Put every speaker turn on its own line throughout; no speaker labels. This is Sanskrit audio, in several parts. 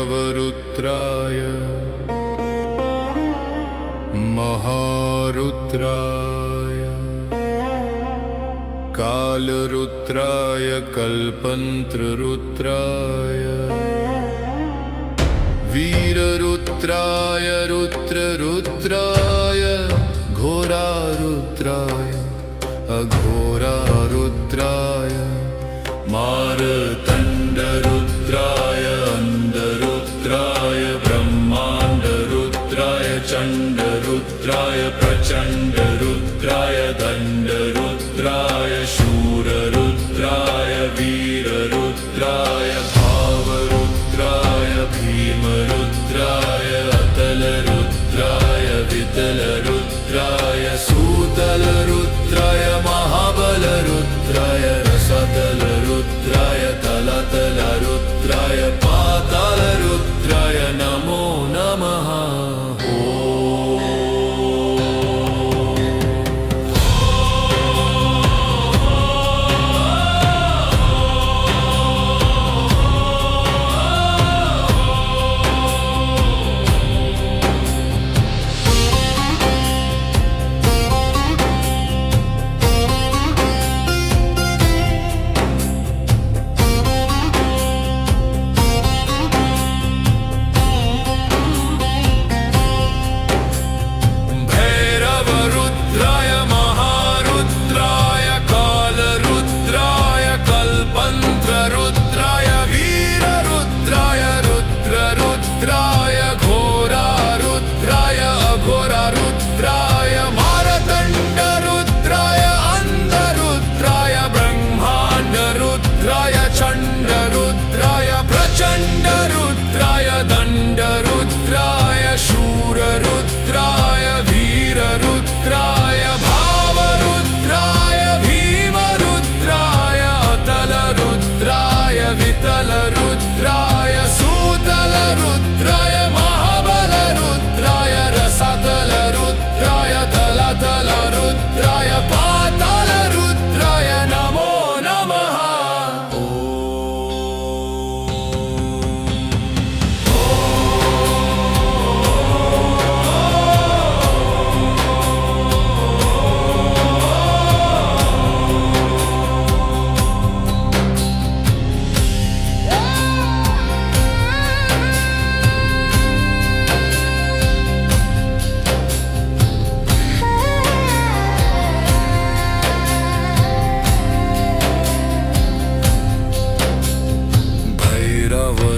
भैरवरुद्राय महारुद्राय कालरुद्राय कल्पन्त्ररुद्राय वीररुद्राय रुद्ररुद्राय घोरारुद्राय अघोरारुद्राय मारतण्डरुद्राय अन्धरुद्राय ब्रह्माण्डरुद्राय चण्डरुद्राय प्रचण्डरुद्राय दण्डरुद्राय शूररुद्राय वीररुद्राय भावरुद्राय भीमरुद्राय अतलरुद्राय वितलरुद्राय सूतलरुद्राय महाबलरुद्राय रसतलरुद्राय तलतलरुद्राय पातालरुद्राय नमो नमः। रुद्राय सूतलरुद्राय महाबलरुद्राय रसतलरुद्राय तलतलरुद्राय पातालरुद्राय नमो नमः।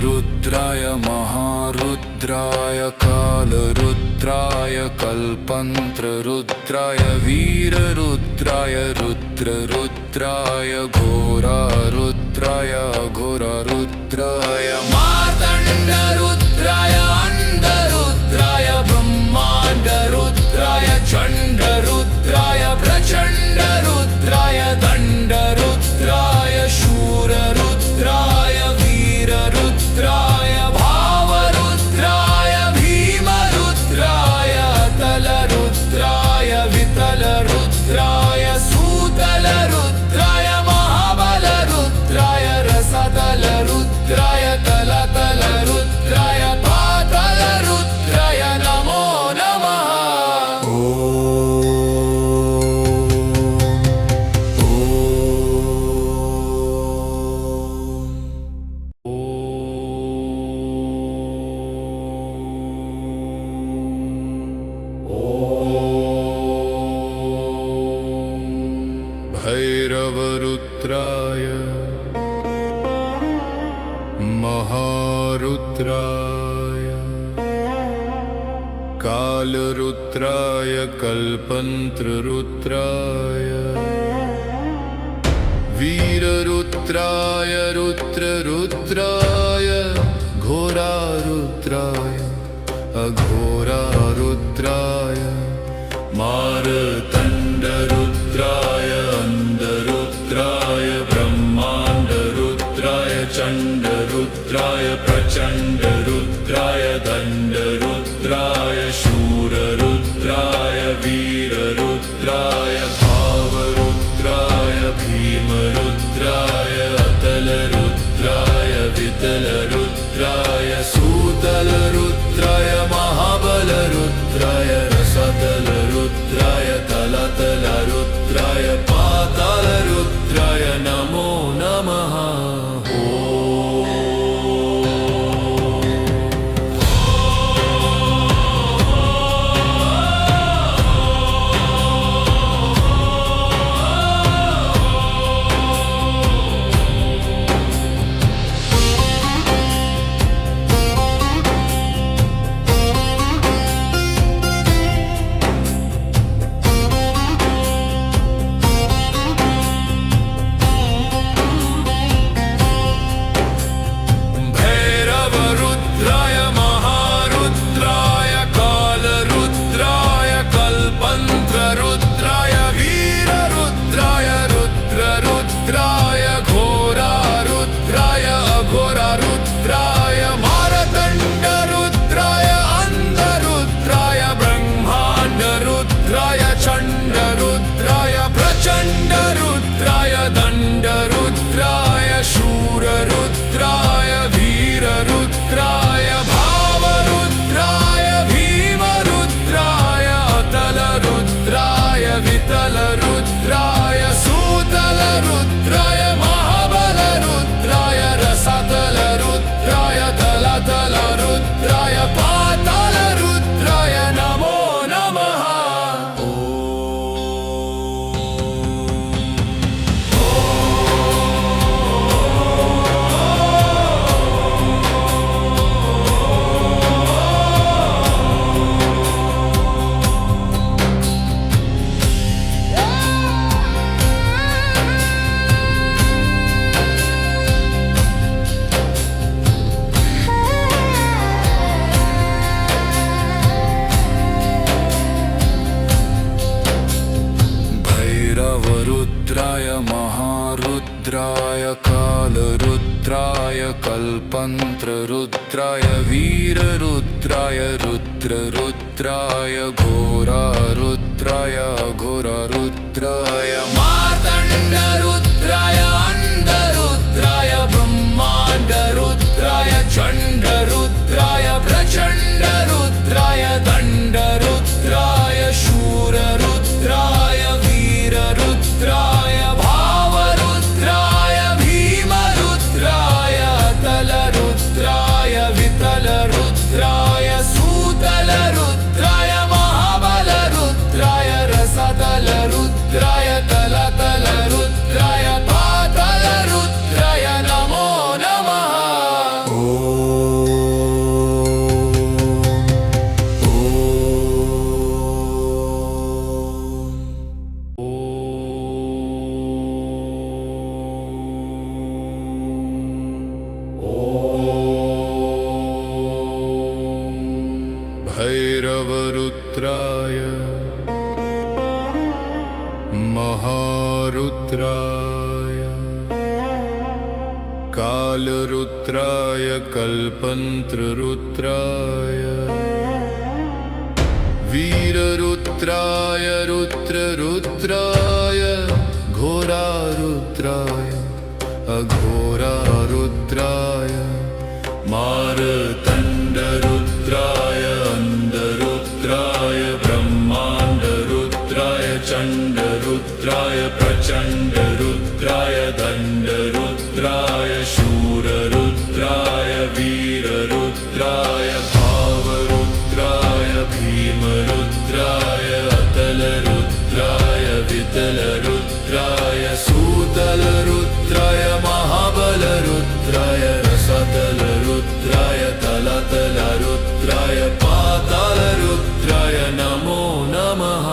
रुद्राय महारुद्राय कालरुद्राय कल्पन्त्ररुद्राय वीररुद्राय रुद्ररुद्राय घोरारुद्राय अघोरारुद्राय मार्तण्डरुद्राय अन्धरुद्राय ब्रह्माण्डरुद्राय चण्डरुद्राय प्रचण्डरुद्राय दण्डरुद्राय शूररुद्राय वीररुद्राय भावरुद्राय भीमरुद्राय अतलरुद्राय वितलरुद्राय सूतलरुद्राय महाबलरुद्राय रसतलरुद्राय तलतलरुद्राय पातालरुद्राय नमो नमः। भैरवरुद्राय महारुद्राय कालरुद्राय कल्पन्त्ररुद्राय वीररुद्राय रुद्ररुद्राय घोरारुद्राय अघोरारुद्राय मारतण्डरुद्राय अन्धरुद्राय ब्रह्माण्डरुद्राय चण्डरुद्राय प्रचण्डरुद्राय दण्डरुद्राय शूररुद्राय रुद्राय कालरुद्राय कल्पन्त्ररुद्राय वीररुद्राय रुद्ररुद्राय घोरारुद्राय घोरारुद्राय मार्तण्डरुद्राय अन्धरुद्राय ब्रह्माण्डरुद्राय चण्डरुद्राय प्रचण्डरुद्राय दण्डरुद्राय शूररुद्राय वीररुद्राय भावरुद्राय भीमरुद्राय तलरुद्राय वितलरुद्राय सूतलरुद्राय महाबलरुद्राय रसतलरुद्राय तलतलरुद्राय पातलरुद्राय नमो नमः। भैरवरुद्राय महारुद्राय कालरुद्राय कल्पन्त्ररुद्राय वीररुद्राय रुद्ररुद्राय घोरारुद्राय अघोरारुद्राय मार्तण्डरुद्राय अन्धरुद्राय ब्रह्माण्डरुद्राय चण्डरुद्राय प्रचण्डरुद्राय दण्डरुद्राय शूररुद्राय वीररुद्राय भावरुद्राय भीमरुद्राय अतलरुद्राय वितलरुद्राय सूतलरुद्राय महाबलरुद्राय रसतलरुद्राय तलतलरुद्राय पातालरुद्राय नमो नमः।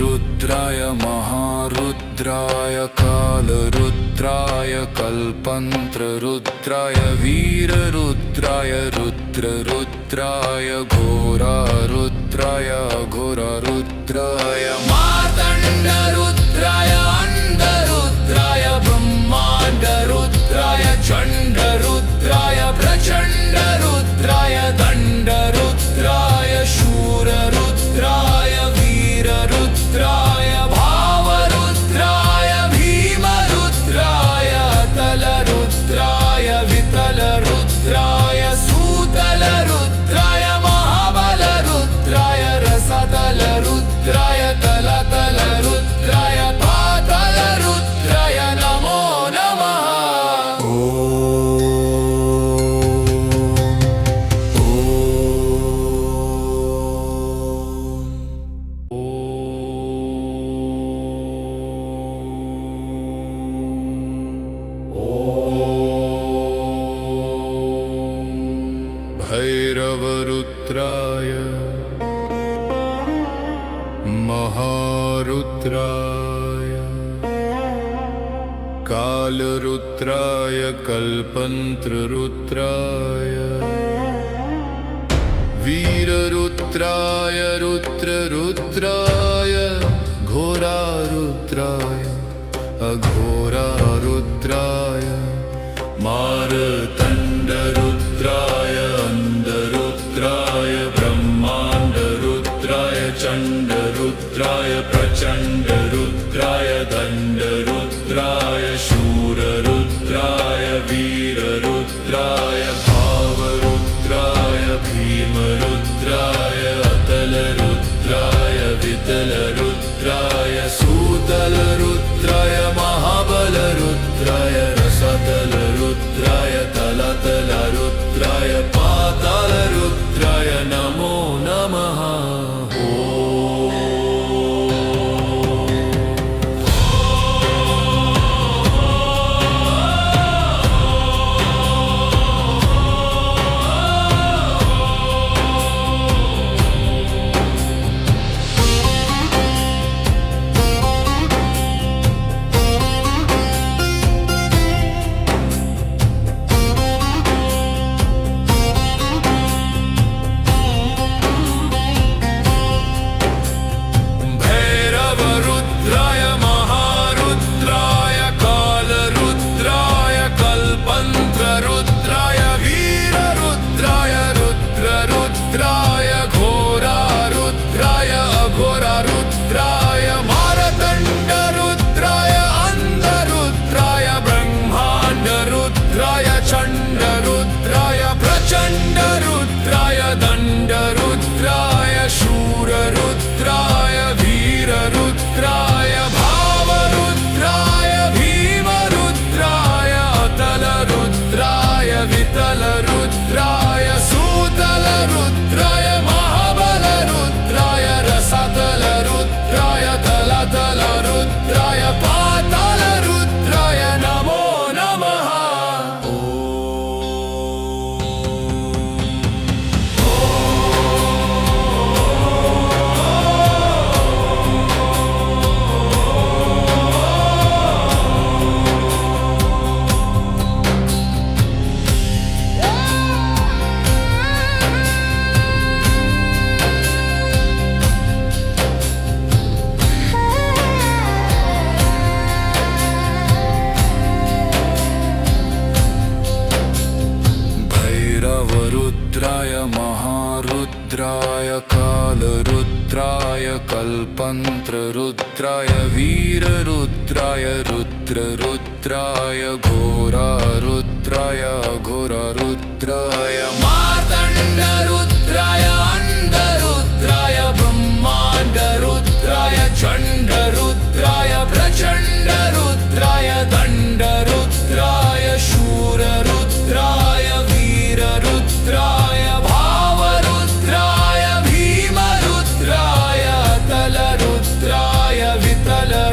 रुद्राय महारुद्राय कालरुद्राय कल्पन्त्ररुद्राय वीररुद्राय रुद्ररुद्राय घोरारुद्राय घोरारुद्राय मार्तण्डरुद्राय अन्धरुद्राय ब्रह्माण्डरुद्राय चण्डरुद्राय प्रचण्डरुद्राय दण्डरुद्राय शूररुद्राय वीररुद्राय भावरुद्राय भीमरुद्राय तलरुद्राय वितलरुद्राय सूतलरुद्राय महाबलरुद्राय रसतलरुद्राय तल महारुद्राय कालरुद्राय कल्पतरुद्राय वीररुद्राय रुद्ररुद्राय घोरारुद्राय अघोरारुद्राय मार्तण्डरुद्राय अन्धरुद्राय ब्रह्माण्डरुद्राय चण्डरुद्राय प्रचण्डरुद्राय दण्डरुद्राय शूररुद्राय वीररुद्राय भावरुद्राय भीमरुद्राय अतलरुद्राय वितलरुद्राय सूतलरुद्राय महाबलरुद्राय रसतलरुद्राय तलतलरुद्राय पातालरुद्राय नमो नमः। महारुद्राय कालरुद्राय कल्पतरुद्राय वीररुद्राय रुद्ररुद्राय घोरारुद्राय अघोरारुद्राय मार्तण्डरुद्राय अन्धरुद्राय ब्रह्माण्डरुद्राय चण्डरुद्राय प्रचण्डरुद्राय दण्डरुद्राय शूररुद्राय वीररुद्राय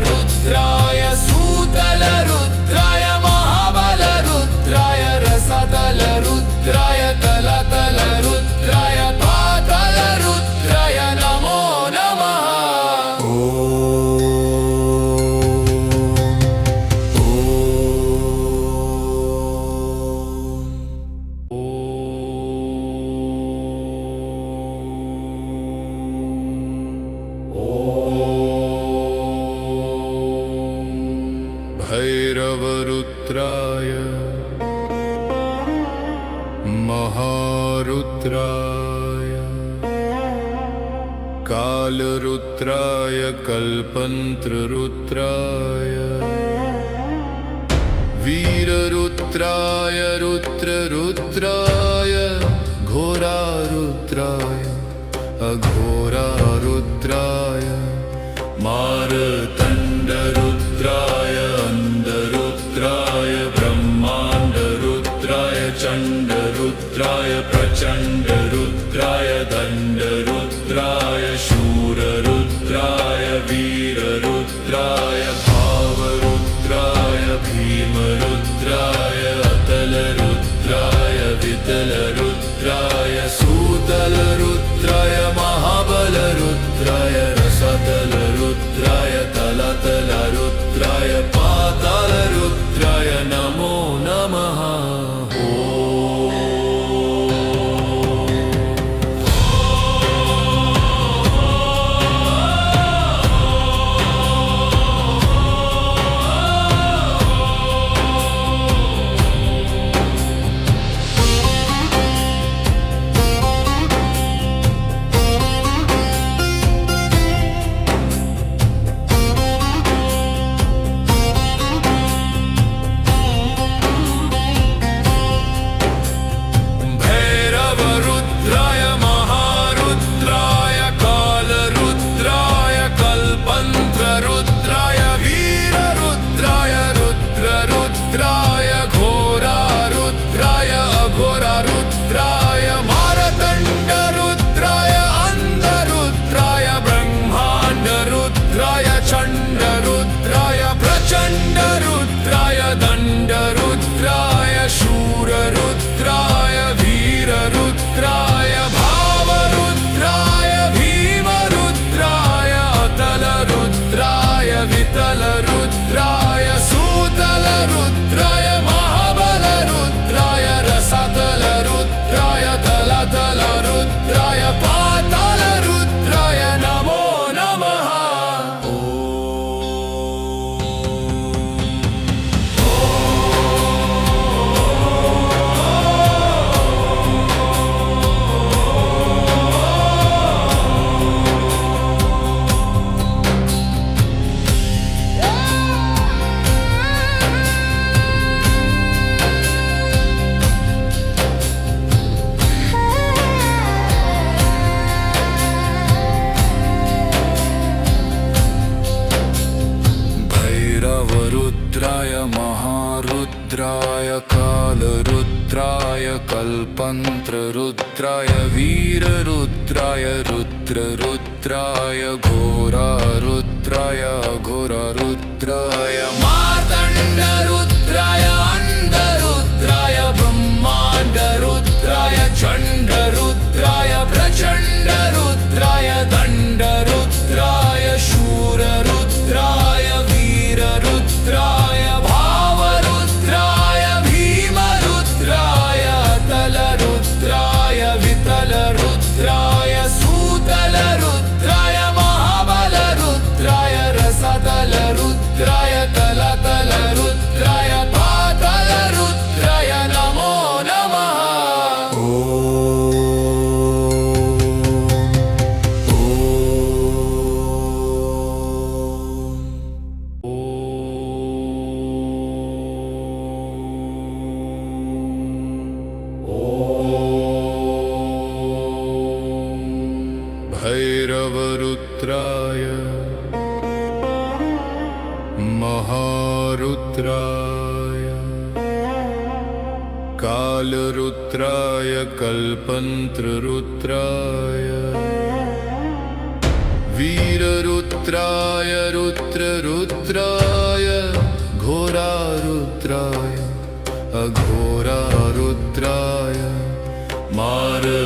रुद्राय सूतलरुद्राय महाबलरुद्राय रसतलरुद्राय तलतलरुद्राय पातालरुद्राय नमो नमः। भैरवरुद्राय महारुद्राय कालरुद्राय कल्पतरुद्राय वीररुद्राय रुद्ररुद्राय घोरारुद्राय अघोरारुद्राय मार्तण्डरुद्राय अन्धरुद्राय ब्रह्माण्डरुद्राय चण्डरुद्राय प्रचण्डरुद्राय दण्डरुद्राय शूररुद्राय वीररुद्राय भावरुद्राय भीमरुद्राय अतलरुद्राय रुद्राय तलातलरुद्राय पातालरुद्राय नमो नमः रुद्राय महारुद्राय कालरुद्राय कल्पन्त्ररुद्राय वीररुद्राय रुद्ररुद्राय घोरारुद्राय घोरारुद्राय मार्तण्डरुद्राय अन्धरुद्राय ब्रह्माण्डरुद्राय चण्डरुद्राय प्रचण्डरुद्राय दण्डरुद्राय शूररुद्राय वीररुद्राय भावरुद्राय भीमरुद्राय तलरुद्राय वितलरुद्राय सूतलरुद्राय महाबलरुद्राय रसतलरुद्राय तलतलरुद्राय पातलरुद्राय नमो नमः भैरवरुद्राय महारुद्राय कालरुद्राय कल्पन्त्ररुद्राय वीररुद्राय रुद्ररुद्राय घोरारुद्राय अघोरारुद्राय मार्तण्डरुद्राय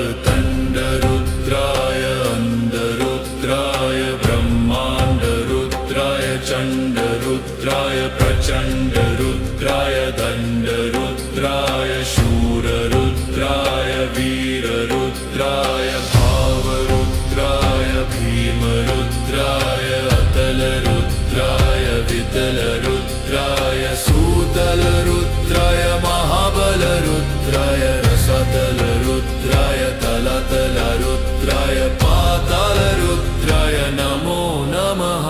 अन्धरुद्राय ब्रह्माण्डरुद्राय चण्डरुद्राय प्रचण्डरुद्राय दण्डरुद्राय शूररुद्राय वीररुद्राय भावरुद्राय भीमरुद्राय अतलरुद्राय वितलरुद्राय सूतलरुद्राय महाबलरुद्राय रसतलरुद्राय तलतलरुद्राय पातालरुद्राय नमो नमः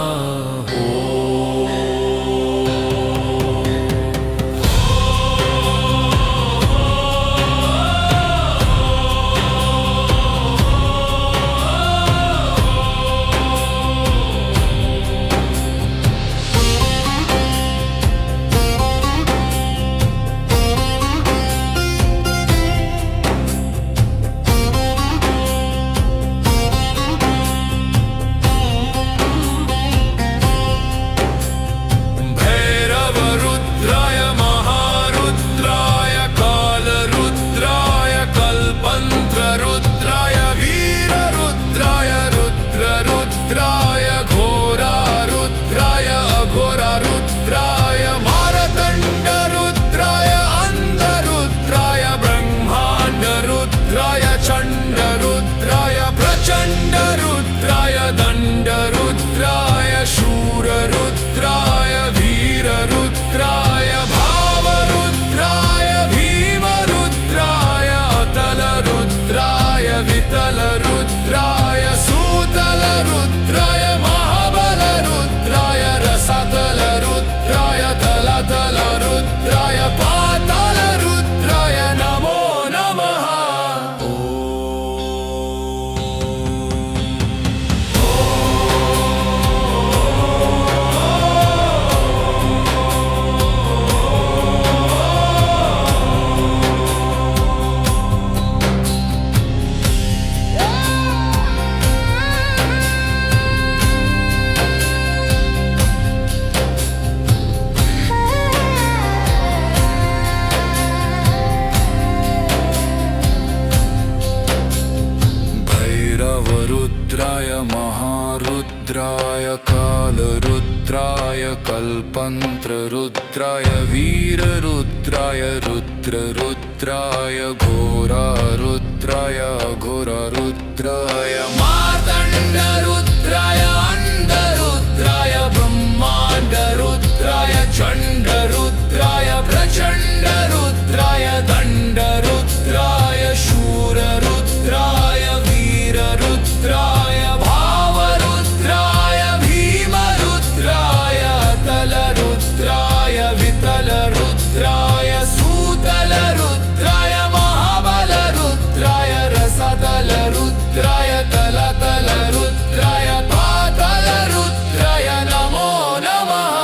कालरुद्राय कल्पन्त्ररुद्राय वीररुद्राय रुद्ररुद्राय घोरारुद्राय घोरारुद्राय मार्तण्डरुद्राय अन्धरुद्राय ब्रह्माण्डरुद्राय चण्डरुद्राय प्रचण्डरुद्राय दण्डरुद्राय शूररुद्राय वीररुद्राय भावरुद्राय भीमरुद्राय तलरुद्राय वितलरुद्राय सूतलरुद्राय महाबलरुद्राय रसतलरुद्राय तलतलरुद्राय पातलरुद्राय नमो नमः।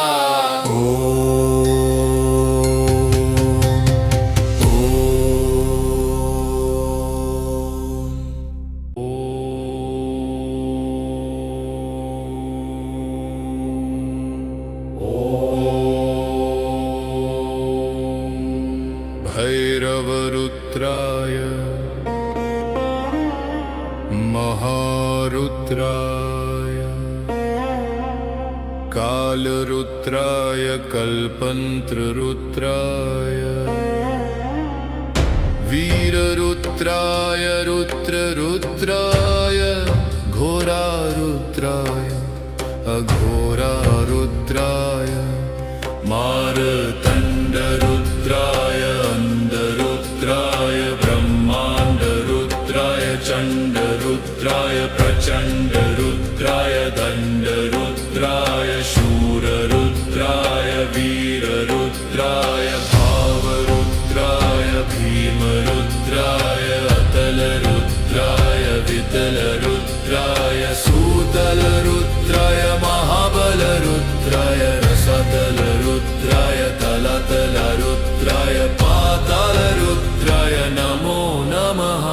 भैरवरुद्राय महारुद्राय कालरुद्राय कल्पन्त्ररुद्राय वीररुद्राय रुद्ररुद्राय घोरारुद्राय अघोरारुद्राय मार्तण्डरुद्राय अन्धरुद्राय ब्रह्माण्डरुद्राय चण्डरुद्राय प्रचण्डरुद्राय दण्डरुद्राय शूररुद्राय वीररुद्राय भावरुद्राय भीमरुद्राय अतलरुद्राय वितलरुद्राय सूतलरुद्राय महाबलरुद्राय रसतलरुद्राय तलतलरुद्राय पातालरुद्राय नमो नमः।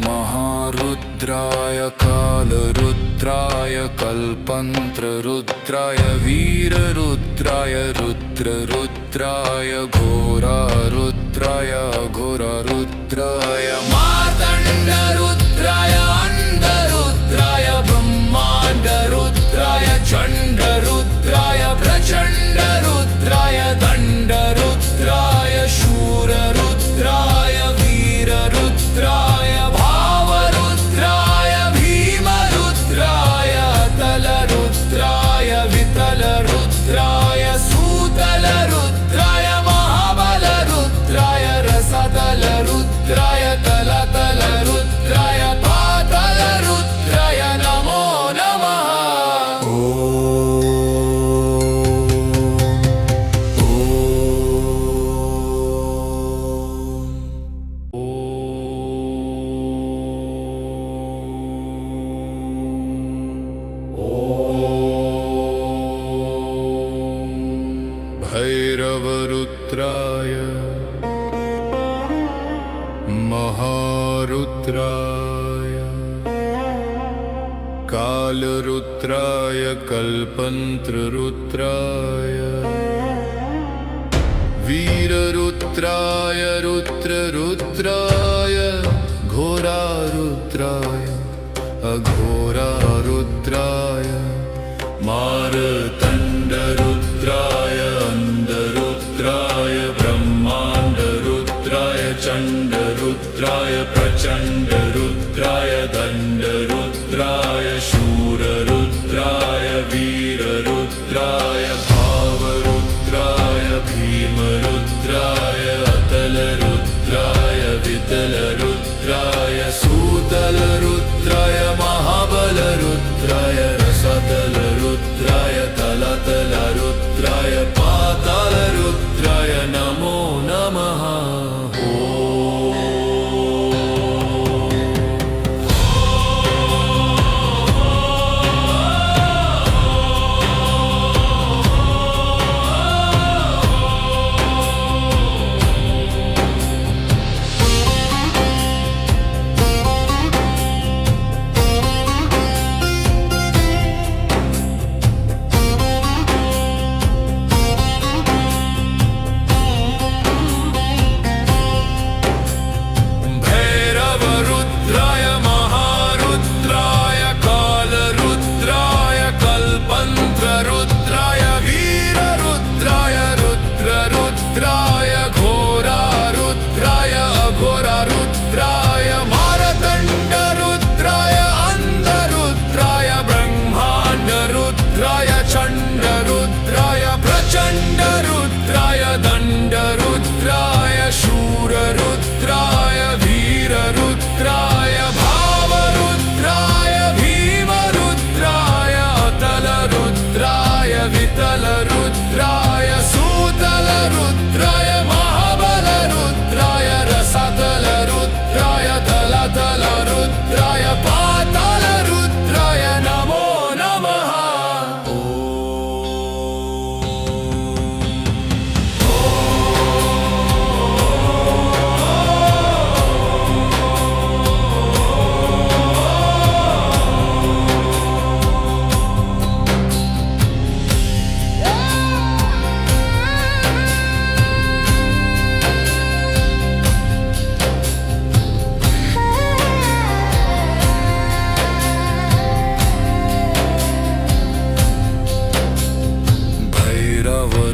महारुद्राय कालरुद्राय कल्पन्त्ररुद्राय वीररुद्राय रुद्ररुद्राय घोरारुद्राय घोरारुद्राय मार्तण्डरुद्राय अन्धरुद्राय ब्रह्माण्डरुद्राय चण्डरुद्राय प्रचण्डरुद्राय दण्डरुद्राय शूररुद्राय वीररुद्राय भावरुद्राय भीमरुद्राय तलरुद्राय वितलरुद्राय सूतलरुद्राय महाबलरुद्राय रसतलरुद्राय तलतलरुद्राय पातलरुद्राय
भैरवरुद्राय महारुद्राय कालरुद्राय कल्पन्त्ररुद्राय वीररुद्राय रुद्ररुद्राय घोरारुद्राय अघोरारुद्राय मारतण्डरुद्राय अन्धरुद्राय ब्रह्माण्डरुद्राय चण्डरुद्राय प्रचण्डरुद्राय दण्डरुद्राय शूररुद्राय वीररुद्राय भावरुद्राय भीमरुद्राय अतलरुद्राय वितलरुद्राय सूतलरुद्राय महाबलरुद्राय रसतलरुद्राय तलतलरुद्राय पातालरुद्राय नमो नमः।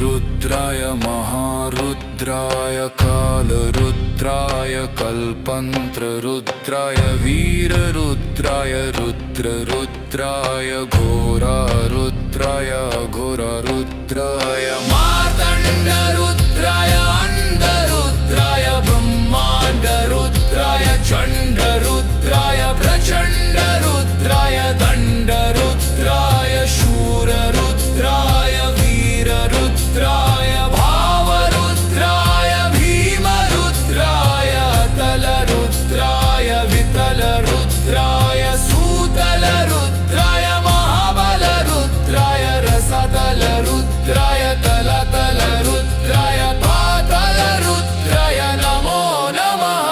रुद्राय महारुद्राय कालरुद्राय कल्पन्त्ररुद्राय वीररुद्राय रुद्ररुद्राय घोरारुद्राय अघोरारुद्राय मार्तण्डरुद्राय अन्धरुद्राय ब्रह्माण्डरुद्राय चण्डरुद्राय प्रचण्डरुद्राय दण्डरुद्राय शूररुद्राय वीररुद्राय भावरुद्राय भीमरुद्राय तलरुद्राय वितलरुद्राय सूतलरुद्राय महाबलरुद्राय रसतलरुद्राय तलतलरुद्राय पातालरुद्राय नमो नमः।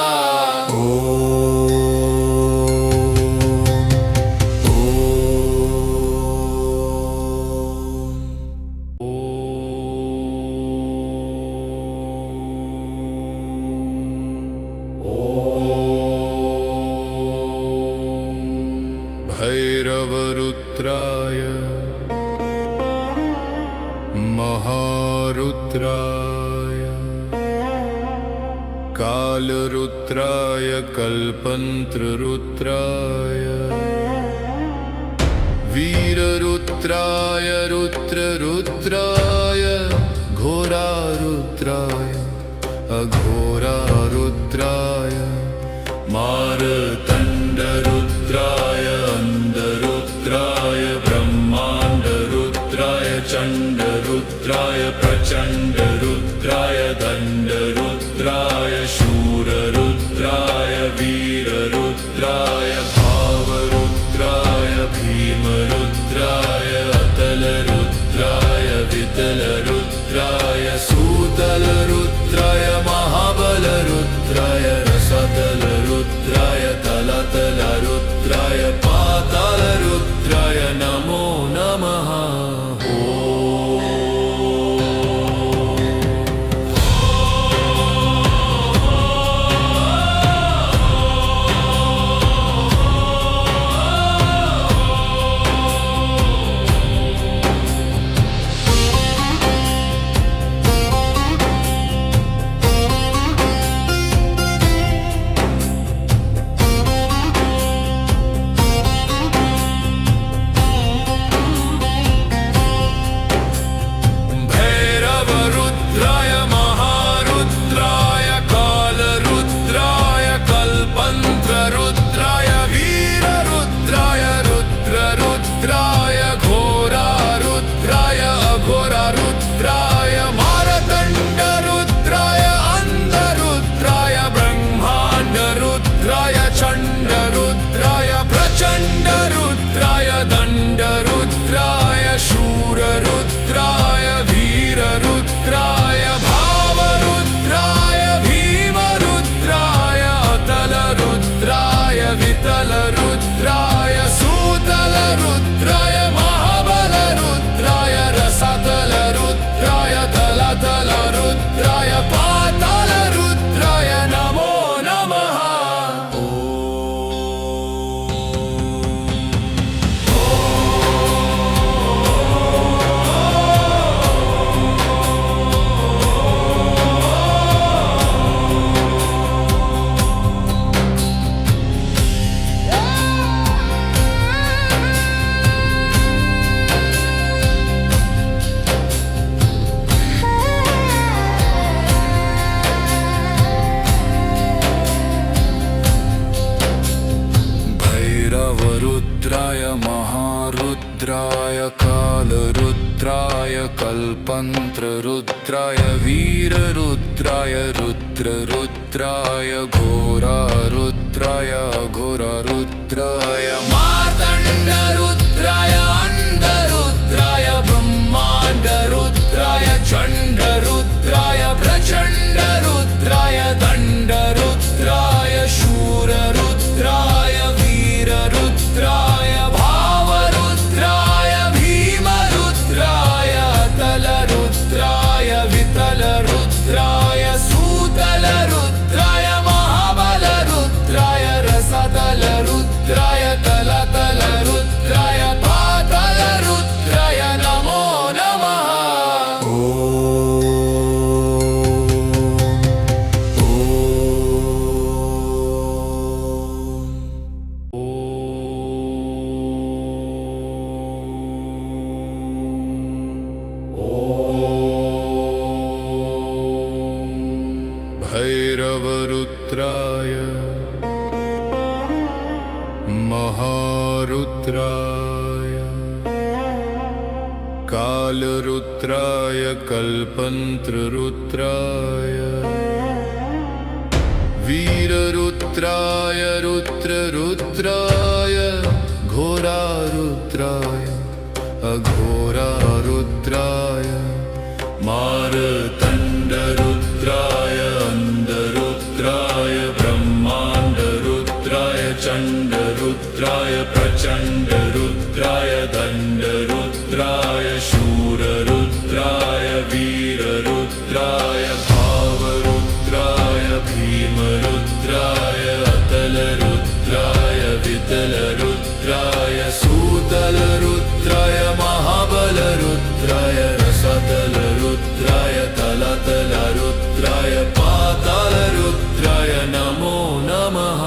भैरवरुद्राय महारुद्राय कालरुद्राय कल्पन्त्ररुद्राय वीररुद्राय रुद्ररुद्राय घोरारुद्राय अघोरारुद्राय मारतण्डरुद्राय अन्धरुद्राय ब्रह्माण्डरुद्राय चण्डरुद्राय प्रचण्डरुद्राय दण्डरुद्राय शूररुद्राय वीररुद्राय भावरुद्राय भीमरुद्राय अतलरुद्राय वितलरुद्राय सूतलरुद्राय महाबलरुद्राय रसतलरुद्राय तलतलरुद्राय पातालरुद्राय नमो नमः। भैरवरुद्राय महारुद्राय कालरुद्राय कल्पन्त्ररुद्राय वीररुद्राय रुद्ररुद्राय घोरारुद्राय अघोरारुद्राय मारतण्डरुद्राय अन्धरुद्राय ब्रह्माण्डरुद्राय चण्डरुद्राय प्रचण्डरुद्राय दण्डरुद्राय शूररुद्राय वीररुद्राय भावरुद्राय भीमरुद्राय अतलरुद्राय वितलरुद्राय सूतलरुद्राय महाबलरुद्राय रसतलरुद्राय तलतलरुद्राय पातालरुद्राय नमो नमः। भैरवरुद्राय महारुद्राय कालरुद्राय कल्पन्त्ररुद्राय वीररुद्राय रुद्ररुद्राय घोरारुद्राय अघोरारुद्राय मार्तण्डरुद्राय अन्धरुद्राय ब्रह्माण्डरुद्राय चण्डरुद्राय प्रचण्डरुद्राय दण्डरुद्राय शूररुद्राय वीररुद्राय भावरुद्राय भीमरुद्राय तलरुद्राय वितलरुद्राय सूतलरुद्राय महाबलरुद्राय रसतलरुद्राय तलतलरुद्राय पातालरुद्राय नमो नमः। भैरवरुद्राय महारुद्राय कालरुद्राय कल्पन्त्ररुद्राय वीररुद्राय रुद्ररुद्राय घोरारुद्राय अघोरारुद्राय मारतण्डरुद्राय अन्धरुद्राय ब्रह्माण्डरुद्राय चण्डरुद्राय प्रचण्डरुद्राय दण्डरुद्राय शूररुद्राय वीररुद्राय भावरुद्राय भीमरुद्राय अतलरुद्राय वितलरुद्राय सूतलरुद्राय महाबलरुद्राय रसतलरुद्राय तलतलरुद्राय पातालरुद्राय नमो नमः।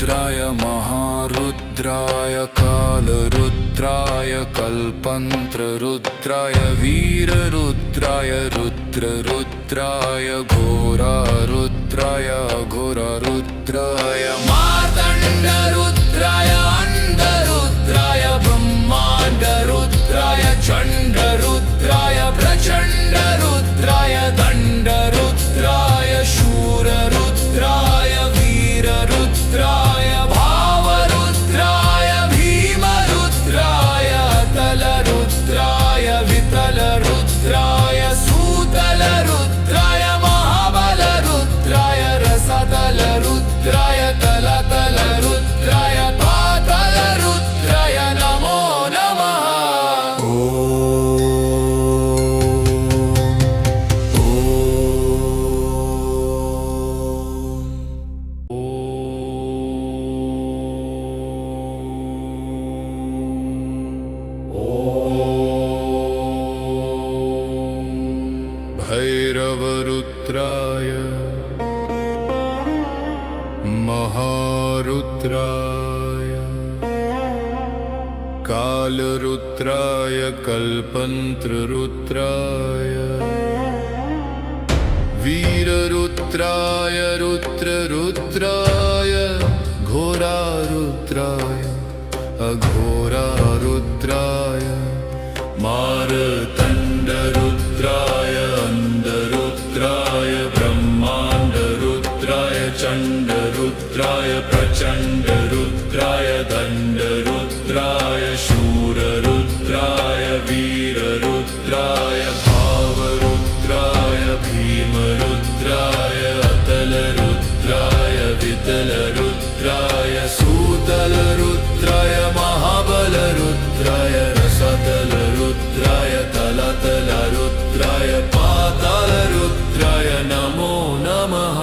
कालरुद्राय महारुद्राय कालरुद्राय कल्पन्त्ररुद्राय वीररुद्राय रुद्ररुद्राय घोरारुद्राय घोरारुद्राय मार्तण्डरुद्राय अंधरुद्राय ब्रह्माण्डरुद्राय चण्डरुद्राय प्रचण्डरुद्राय दण्डरुद्राय शूररुद्राय वीररुद्राय भावरुद्राय भीमरुद्राय तलरुद्राय वितलरुद्राय सूतलरुद्राय महाबलरुद्राय रसतलरुद्राय तलतलरुद्राय पातलरुद्राय नमो नमः। भैरवरुद्राय महारुद्राय कालरुद्राय कल्पन्त्ररुद्राय वीररुद्राय रुद्ररुद्राय घोरारुद्राय अघोरारुद्राय
मार्तण्डरुद्राय अंधरुद्राय ब्रह्माण्डरुद्राय चण्डरुद्राय प्रचण्डरुद्राय दण्डरुद्राय शूररुद्राय वीररुद्राय भावरुद्राय भीमरुद्राय अतलरुद्राय वितलरुद्राय सूतलरुद्राय महाबलरुद्राय रसतलरुद्राय तलतलरुद्राय पातालरुद्राय नमो नमः।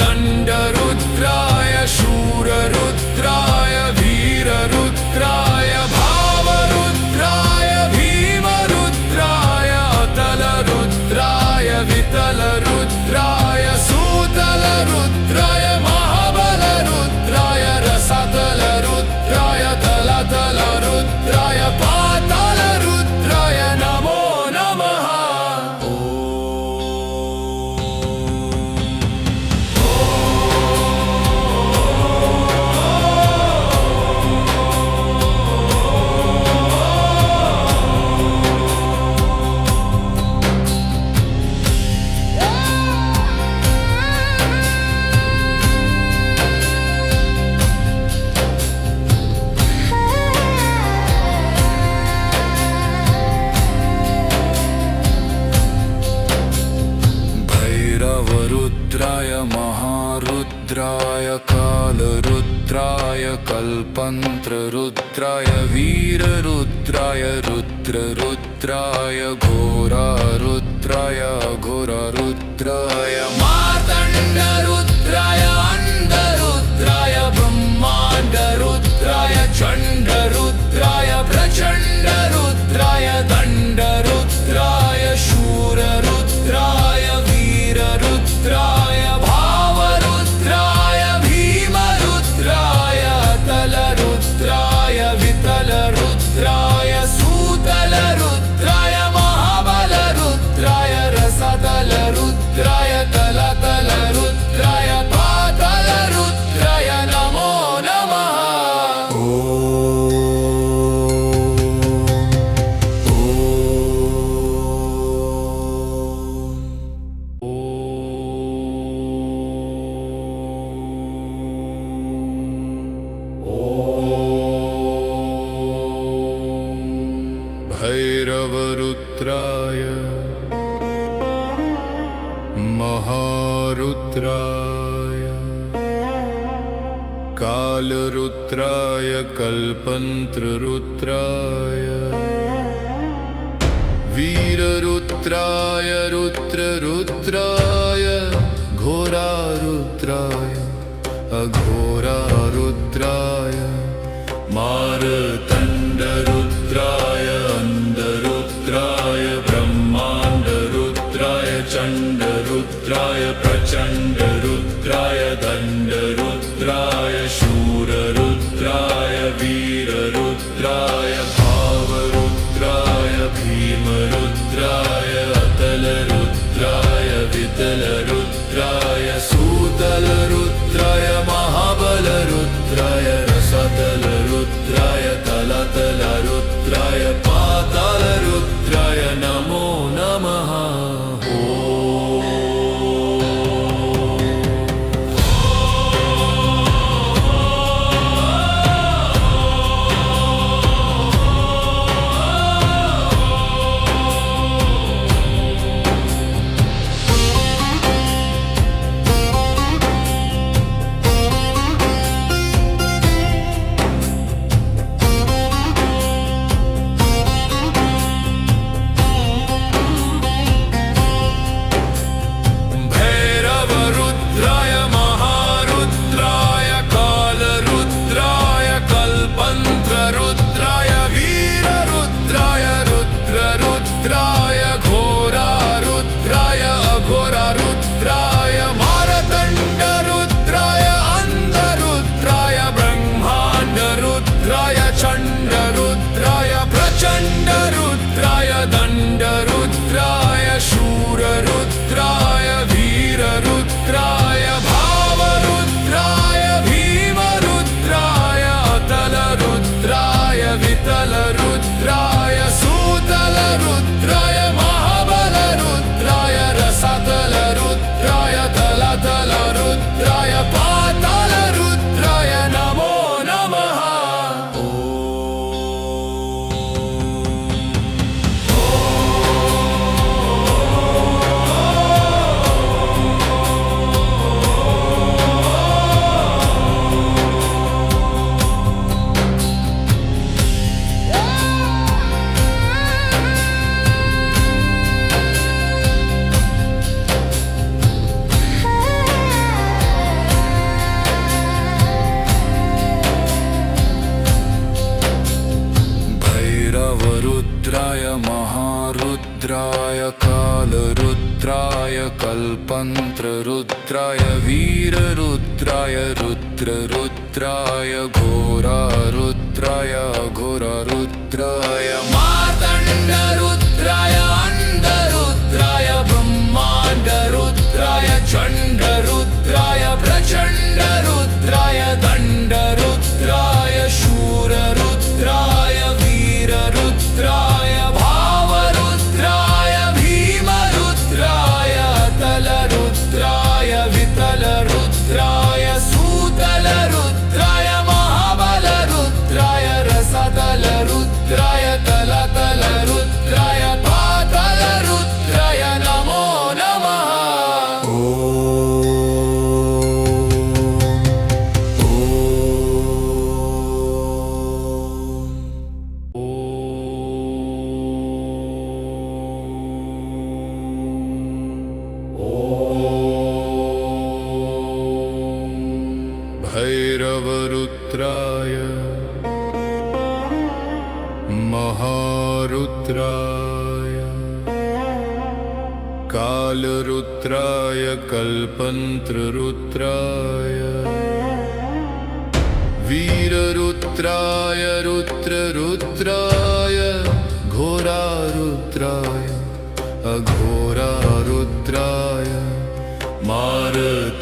दण्डरुद्राय शूररुद्राय वीररुद्राय भावरुद्राय भीमरुद्राय अतलरुद्राय वितलरुद्राय सूतलरुद्राय महाबलरुद्राय रसतलरुद्राय तलतलरुद्राय पातालरुद्राय नमो नमः। रुद्राय महारुद्राय कालरुद्राय कल्पन्त्ररुद्राय वीररुद्राय रुद्ररुद्राय घोरारुद्राय घोरारुद्राय मार्तण्डरुद्राय अंधरुद्राय ब्रह्माण्डरुद्राय चण्डरुद्राय प्रचण्डरुद्राय दण्डरुद्राय शूररुद्राय वीररुद्राय भावरुद्राय भीमरुद्राय तलरुद्राय वितलरुद्राय सूतलरुद्राय महाबलरुद्राय रसतलरुद्राय तलतलरुद्राय
कालरुद्राय कल्पन्त्ररुद्राय वीररुद्राय रुद्ररुद्राय घोरारुद्राय अघोरारुद्राय मार्तण्डरुद्राय अन्धरुद्राय ब्रह्माण्डरुद्राय चण्डरुद्राय प्रचण्डरुद्राय दण्डरुद्राय शूररुद्राय वीररुद्राय भावरुद्राय भीमरुद्राय अतलरुद्राय वितलरुद्राय सूतलरुद्राय महाबलरुद्राय रसतलरुद्राय तलतलरुद्राय पातालरुद्राय नमो नमः। रुद्राय महारुद्राय कालरुद्राय कल्पन्त्ररुद्राय वीररुद्राय रुद्ररुद्राय घोरारुद्राय घोरारुद्राय मार्तण्डरुद्राय अन्धरुद्राय ब्रह्माण्डरुद्राय चण्डरुद्राय प्रचण्डरुद्राय दण्डरुद्राय शूररुद्राय वीररुद्राय भावरुद्राय भीमरुद्राय तलरुद्राय वितलरुद्राय सूतलरुद्राय महाबलरुद्राय रसतलरुद्राय तलतलरुद्राय पातालरुद्राय नमो नमः। भैरवरुद्राय महारुद्राय कालरुद्राय कल्पन्त्ररुद्राय वीररुद्राय रुद्ररुद्राय घोरारुद्राय अघोरारुद्राय मार्तण्डरुद्राय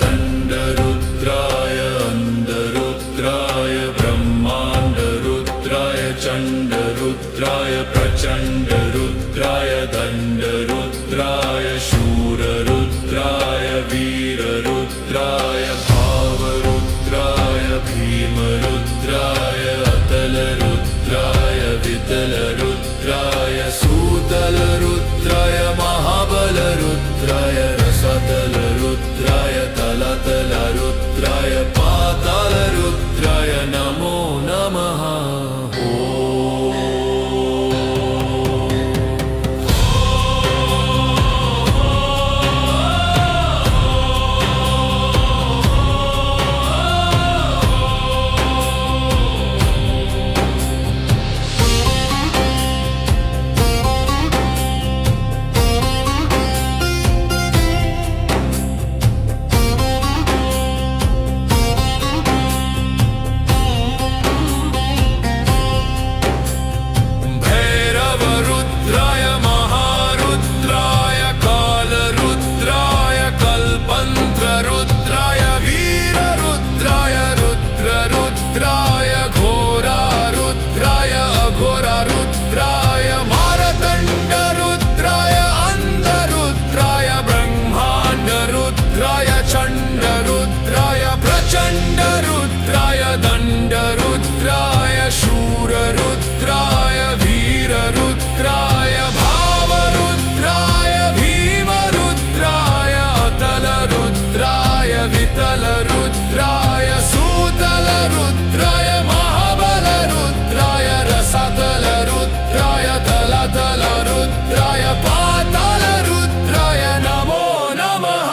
अन्धरुद्राय ब्रह्माण्डरुद्राय चण्डरुद्राय प्रचण्डरुद्राय दण्डरुद्राय शूररुद्राय वीररुद्राय भावरुद्राय भीमरुद्राय अतलरुद्राय वितलरुद्राय सूतलरुद्राय महाबलरुद्राय रसतलरुद्राय तलतलरुद्राय पातालरुद्राय
रुद्राय घोरारुद्राय अघोरारुद्राय मारतण्डरुद्राय अन्धरुद्राय ब्रह्माण्डरुद्राय चण्डरुद्राय प्रचण्डरुद्राय दण्डरुद्राय शूररुद्राय वीररुद्राय भावरुद्राय भीमरुद्राय अतलरुद्राय वितलरुद्राय सूतलरुद्राय महाबलरुद्राय रसतलरुद्राय तलतलरुद्राय पातालरुद्राय नमो नमः।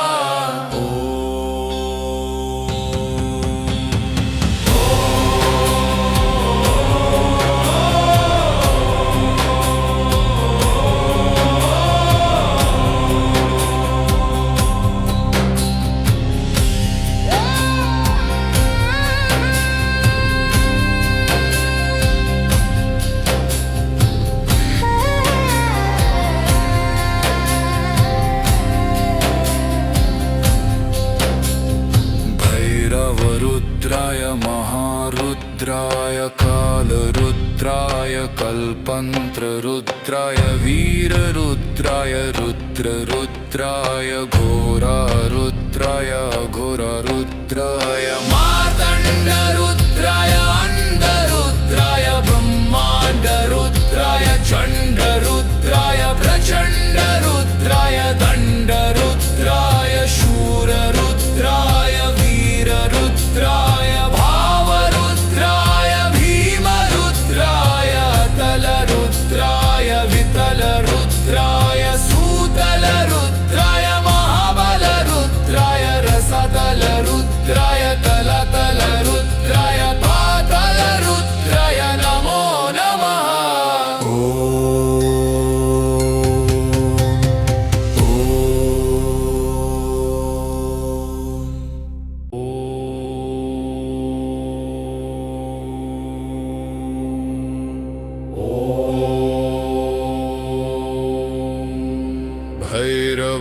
भैरवरुद्राय महारुद्राय कालरुद्राय कल्पन्त्ररुद्राय वीररुद्राय रुद्ररुद्राय घोरारुद्राय अघोरारुद्राय मार्तण्डरुद्राय अन्धरुद्राय ब्रह्माण्डरुद्राय चण्डरुद्राय प्रचण्डरुद्राय दण्डरुद्राय शूररुद्राय वीररुद्राय भावरुद्राय भीमरुद्राय तलरुद्राय वितलरुद्राय सूतलरुद्राय महाबलरुद्राय रसतलरुद्राय तलतलरुद्राय पातालरुद्राय नमो नमः।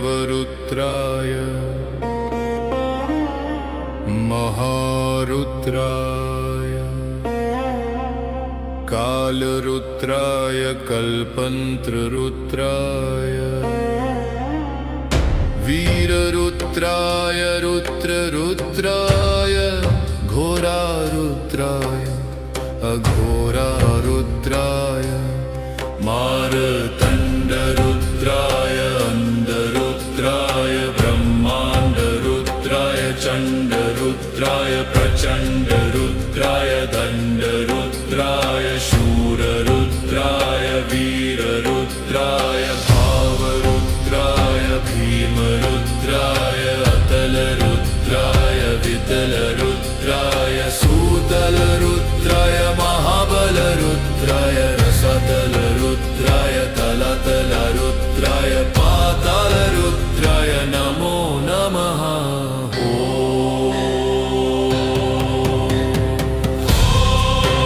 भैरवरुद्राय महारुद्राय कालरुद्राय कल्पन्त्ररुद्राय वीररुद्राय रुद्ररुद्राय घोरारुद्राय अघोरारुद्राय मारतण्डरुद्राय अन्धरुद्राय ब्रह्माण्डरुद्राय चण्डरुद्राय प्रचण्डरुद्राय दण्डरुद्राय शूररुद्राय वीररुद्राय भावरुद्राय भीमरुद्राय अतलरुद्राय वितलरुद्राय सूतलरुद्राय महाबलरुद्राय रसतलरुद्राय तलतलरुद्राय पातालरुद्राय नमो नमः। ॐ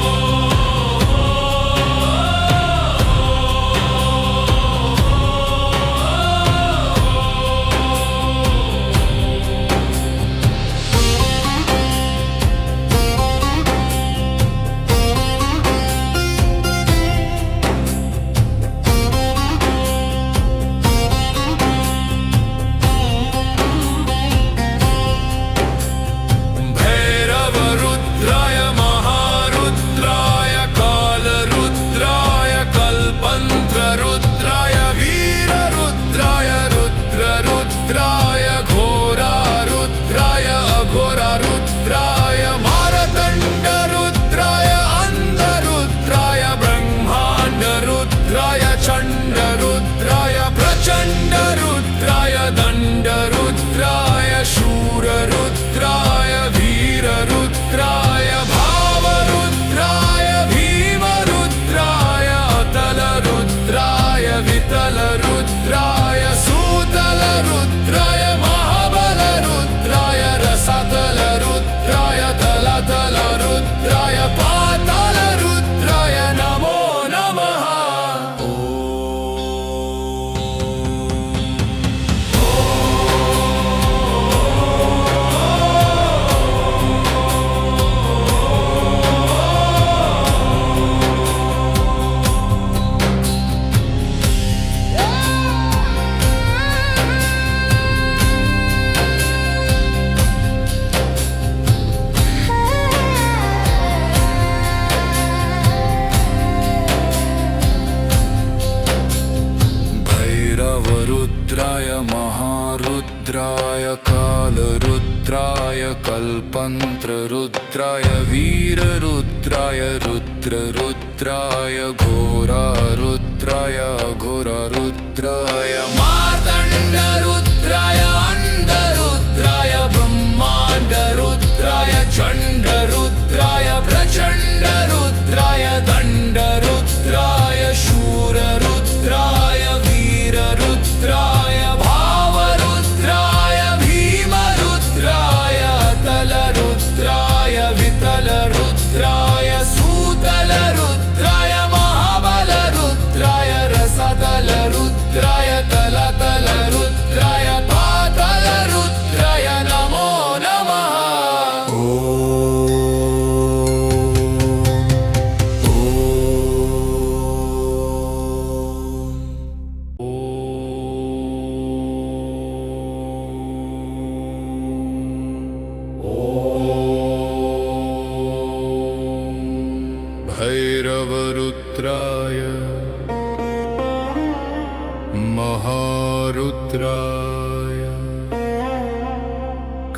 कल्पन्त्ररुद्राय वीररुद्राय रुद्ररुद्राय घोरारुद्राय घोरारुद्राय मार्तण्डरुद्राय अन्धरुद्राय ब्रह्माण्डरुद्राय चण्डरुद्राय प्रचण्डरुद्राय दण्डरुद्राय शूररुद्राय वीररुद्राय भावरुद्राय भीमरुद्राय तलरुद्राय वितलरुद्राय सूतलरुद्राय महाबलरुद्राय रसतलरुद्राय तलतलरुद्राय पातलरुद्राय नमो नमः। भैरवरुद्राय महारुद्राय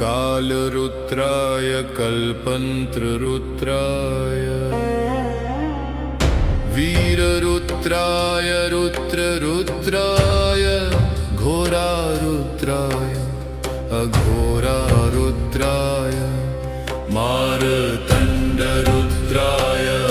कालरुद्राय कल्पन्त्ररुद्राय वीररुद्राय रुद्ररुद्राय घोरारुद्राय अघोरारुद्राय मार्तण्डरुद्राय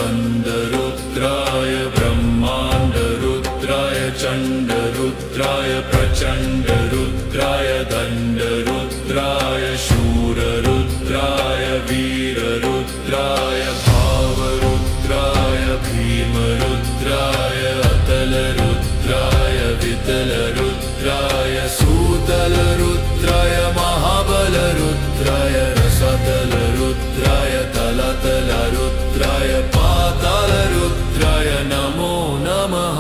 अन्धरुद्राय ब्रह्माण्डरुद्राय चण्डरुद्राय प्रचण्डरुद्राय दण्डरुद्राय शूररुद्राय वीररुद्राय भावरुद्राय भीमरुद्राय अतलरुद्राय वितलरुद्राय सूतलरुद्राय महाबलरुद्राय रसतलरुद्राय तलतलरुद्राय पातालरुद्राय नमो नमः।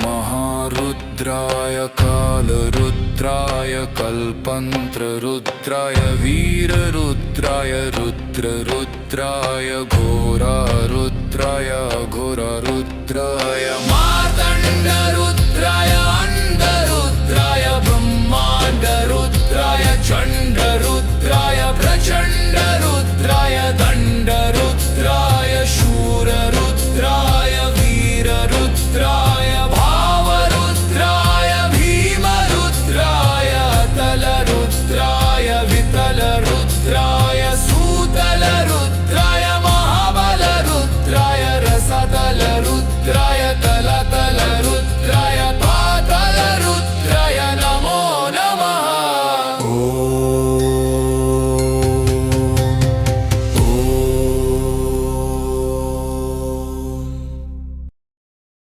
महारुद्राय कालरुद्राय कल्पन्त्ररुद्राय वीररुद्राय रुद्ररुद्राय घोरारुद्राय घोरारुद्राय